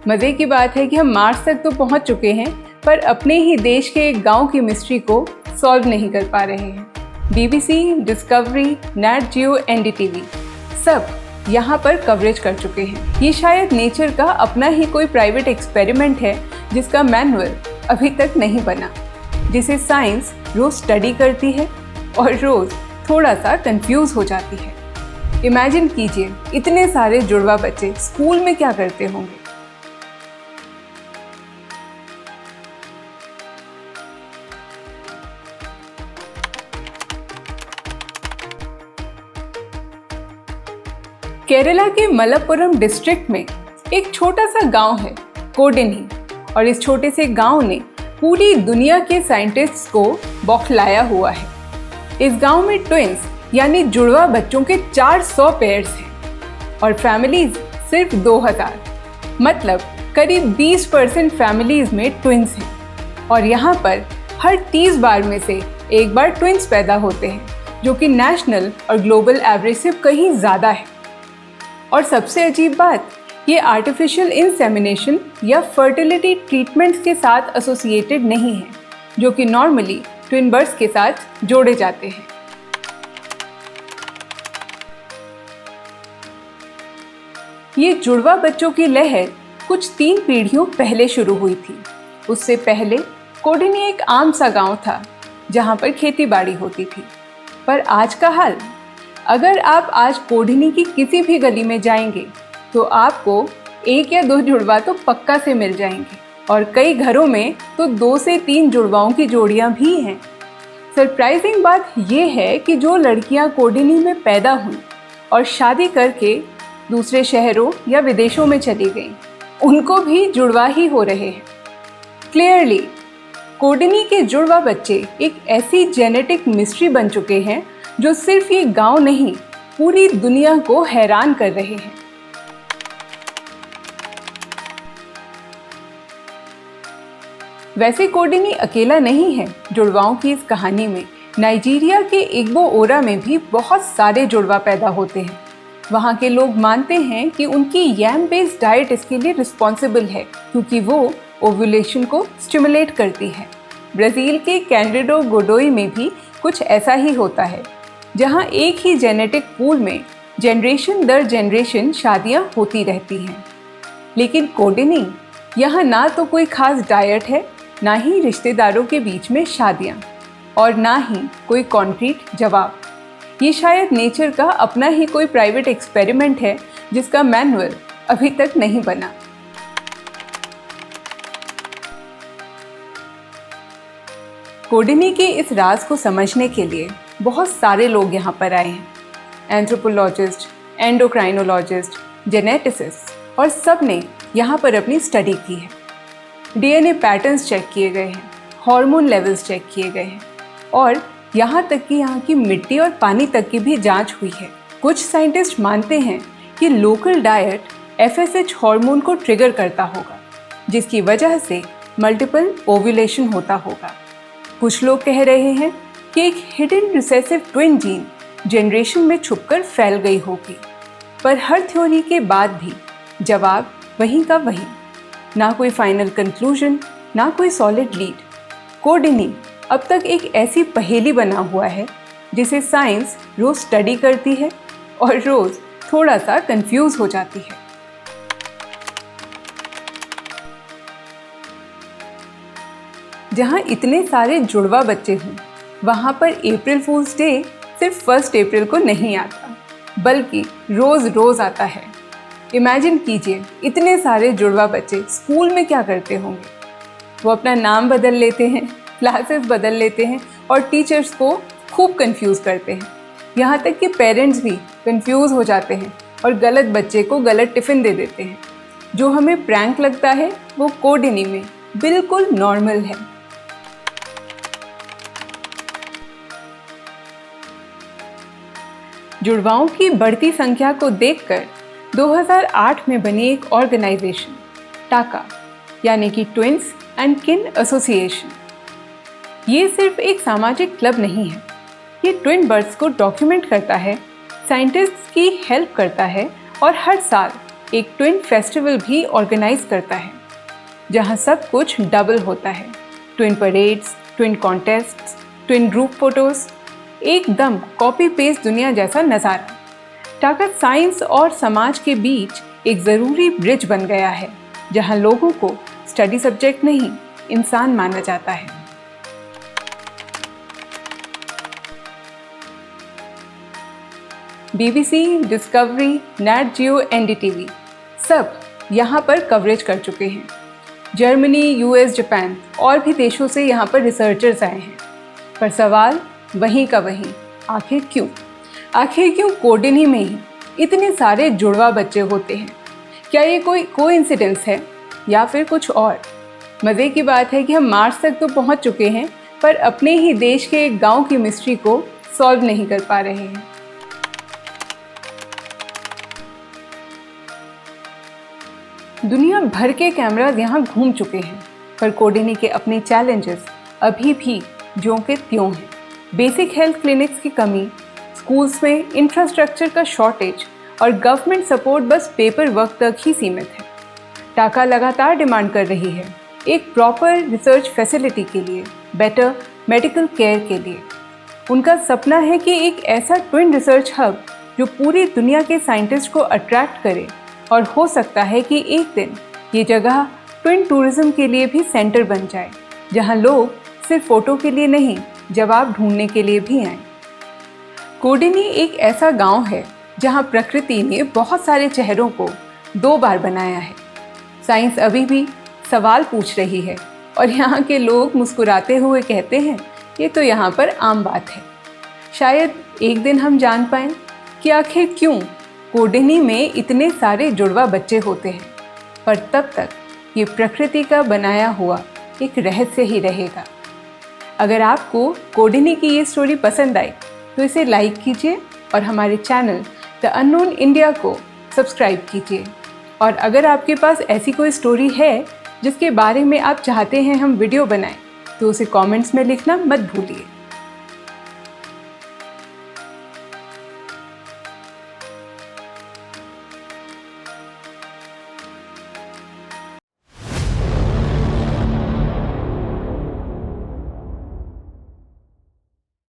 मज़े की बात है कि हम मार्स तक तो पहुंच चुके हैं, पर अपने ही देश के एक गांव की मिस्ट्री को सॉल्व नहीं कर पा रहे हैं। BBC, Discovery, Nat Geo, NDTV सब यहाँ पर कवरेज कर चुके हैं। ये शायद नेचर का अपना ही कोई प्राइवेट एक्सपेरिमेंट है जिसका मैनुअल अभी तक नहीं बना, जिसे साइंस रोज स्टडी करती है और रोज थोड़ा सा कंफ्यूज हो जाती है। इमेजिन कीजिए, इतने सारे जुड़वा बच्चे स्कूल में क्या करते होंगे। केरला के मलप्पुरम डिस्ट्रिक्ट में एक छोटा सा गांव है कोडिनी, और इस छोटे से गांव ने पूरी दुनिया के साइंटिस्ट्स को बौखलाया हुआ है। इस गांव में ट्विंस यानी जुड़वा बच्चों के 400 पेयर्स हैं और फैमिलीज सिर्फ 2000, मतलब करीब 20% फैमिलीज में ट्विंस हैं। और यहाँ पर हर 30 बार में से एक बार ट्विंस पैदा होते हैं, जो कि नेशनल और ग्लोबल एवरेज से कहीं ज़्यादा है। और सबसे अजीब बात, ये आर्टिफिशियल इंसेमिनेशन या फर्टिलिटी ट्रीटमेंट्स के साथ एसोसिएटेड नहीं है, जो कि नॉर्मली ट्विन बर्ड्स के साथ जोड़े जाते हैं। ये जुड़वा बच्चों की लहर कुछ 3 पीढ़ियों पहले शुरू हुई थी। उससे पहले कोडिनी एक आम सा गांव था जहां पर खेती बाड़ी होती थी। पर आज का हाल, अगर आप आज कोडिनी की किसी भी गली में जाएंगे तो आपको 1 या 2 जुड़वा तो पक्का से मिल जाएंगे, और कई घरों में तो 2 से 3 जुड़वाओं की जोड़ियां भी हैं। सरप्राइजिंग बात यह है कि जो लड़कियां कोडिनी में पैदा हुई और शादी करके दूसरे शहरों या विदेशों में चली गईं, उनको भी जुड़वा ही हो रहे हैं। क्लियरली कोडिनी के जुड़वा बच्चे एक ऐसी जेनेटिक मिस्ट्री बन चुके हैं जो सिर्फ ये गांव नहीं, पूरी दुनिया को हैरान कर रहे हैं। वैसे कोडिनी अकेला नहीं है जुड़वाओं की इस कहानी में। नाइजीरिया के इग्बो ओरा में भी बहुत सारे जुड़वा पैदा होते हैं। वहाँ के लोग मानते हैं कि उनकी यैम बेस्ड डाइट इसके लिए रिस्पॉन्सिबल है, क्योंकि वो ओव्यूलेशन को स्टिमुलेट करती है। ब्राज़ील के कैंडिडो गोडोई में भी कुछ ऐसा ही होता है, जहाँ एक ही जेनेटिक पूल में जनरेशन दर जनरेशन शादियाँ होती रहती हैं। लेकिन कोडिनी, यहाँ ना तो कोई खास डाइट है, ना ही रिश्तेदारों के बीच में शादियाँ, और ना ही कोई कॉन्क्रीट जवाब। ये शायद नेचर का अपना ही कोई प्राइवेट एक्सपेरिमेंट है जिसका मैनुअल अभी तक नहीं बना। कोडिनी के इस राज को समझने के लिए बहुत सारे लोग यहाँ पर आए हैं। एंथ्रोपोलॉजिस्ट, एंडोक्राइनोलॉजिस्ट, जेनेटिसिस्ट, और सब ने यहाँ पर अपनी स्टडी की है। DNA पैटर्न्स चेक किए गए हैं, हार्मोन लेवल्स चेक किए गए हैं, और यहाँ तक कि यहाँ की मिट्टी और पानी तक की भी जांच हुई है। कुछ साइंटिस्ट मानते हैं कि लोकल डाइट FSH हार्मोन को ट्रिगर करता होगा, जिसकी वजह से मल्टीपल ओव्यूलेशन होता होगा। कुछ लोग कह रहे हैं कि एक hidden recessive twin gene generation में छुपकर फैल गई होगी। पर हर थ्योरी के बाद भी जवाब वहीं का वहीं, ना कोई फाइनल कंक्लूजन, ना कोई सॉलिड लीड। कोडिनी अब तक एक ऐसी पहेली बना हुआ है जिसे साइंस रोज स्टडी करती है और रोज थोड़ा सा कंफ्यूज हो जाती है। जहाँ इतने सारे जुड़वा बच्चे हों, वहाँ पर अप्रैल फूल्स डे सिर्फ 1 अप्रैल को नहीं आता, बल्कि रोज रोज आता है। इमेजिन कीजिए, इतने सारे जुड़वा बच्चे स्कूल में क्या करते होंगे। वो अपना नाम बदल लेते हैं, क्लासेस बदल लेते हैं, और टीचर्स को खूब कंफ्यूज करते हैं। यहाँ तक कि पेरेंट्स भी कंफ्यूज हो जाते हैं और गलत बच्चे को गलत टिफ़िन दे देते हैं। जो हमें प्रैंक लगता है वो कोडिनी में बिल्कुल नॉर्मल है। जुड़वाओं की बढ़ती संख्या को देखकर 2008 में बनी एक ऑर्गेनाइजेशन टाका, यानी कि ट्विंस एंड किन एसोसिएशन। ये सिर्फ एक सामाजिक क्लब नहीं है, ये ट्विन बर्ड्स को डॉक्यूमेंट करता है, साइंटिस्ट्स की हेल्प करता है, और हर साल एक ट्विन फेस्टिवल भी ऑर्गेनाइज करता है, जहां सब कुछ डबल होता है। Twin parades, twin contests, twin group photos, एकदम कॉपी पेस्ट दुनिया जैसा नज़ारा। टाका साइंस और समाज के बीच एक ज़रूरी ब्रिज बन गया है, जहां लोगों को स्टडी सब्जेक्ट नहीं, इंसान माना जाता है। BBC, डिस्कवरी, नेट जियो, NDTV सब यहाँ पर कवरेज कर चुके हैं। जर्मनी, US, जापान और भी देशों से यहाँ पर रिसर्चर्स आए हैं। पर सवाल वहीं का वहीं, आखिर क्यों? आखिर क्यों कोडिनी में ही इतने सारे जुड़वा बच्चे होते हैं? क्या ये कोई कोइंसिडेंस है या फिर कुछ और? मज़े की बात है कि हम मार्स तक तो पहुँच चुके हैं, पर अपने ही देश के एक गाँव की मिस्ट्री को सॉल्व नहीं कर पा रहे हैं। दुनिया भर के कैमराज यहाँ घूम चुके हैं, पर कोडिनी के अपने चैलेंजेस अभी भी ज्यों के त्यों हैं। बेसिक हेल्थ क्लिनिक्स की कमी, स्कूल्स में इंफ्रास्ट्रक्चर का शॉर्टेज और गवर्नमेंट सपोर्ट बस पेपर वर्क तक ही सीमित है। टाका लगातार डिमांड कर रही है एक प्रॉपर रिसर्च फैसिलिटी के लिए, बेटर मेडिकल केयर के लिए। उनका सपना है कि एक ऐसा ट्विन रिसर्च हब जो पूरी दुनिया के साइंटिस्ट को अट्रैक्ट करे, और हो सकता है कि एक दिन ये जगह ट्विन टूरिज्म के लिए भी सेंटर बन जाए, जहां लोग सिर्फ फ़ोटो के लिए नहीं, जवाब ढूंढने के लिए भी आएँ। कोडिनी एक ऐसा गांव है जहां प्रकृति ने बहुत सारे चेहरों को 2 बार बनाया है। साइंस अभी भी सवाल पूछ रही है और यहाँ के लोग मुस्कुराते हुए कहते हैं ये तो यहाँ पर आम बात है। शायद एक दिन हम जान पाएं कि आखिर क्यों कोडिनी में इतने सारे जुड़वा बच्चे होते हैं, पर तब तक ये प्रकृति का बनाया हुआ एक रहस्य ही रहेगा। अगर आपको कोडिनी की ये स्टोरी पसंद आई तो इसे लाइक कीजिए और हमारे चैनल द अननोन इंडिया को सब्सक्राइब कीजिए। और अगर आपके पास ऐसी कोई स्टोरी है जिसके बारे में आप चाहते हैं हम वीडियो बनाएं, तो उसे कमेंट्स में लिखना मत भूलिए।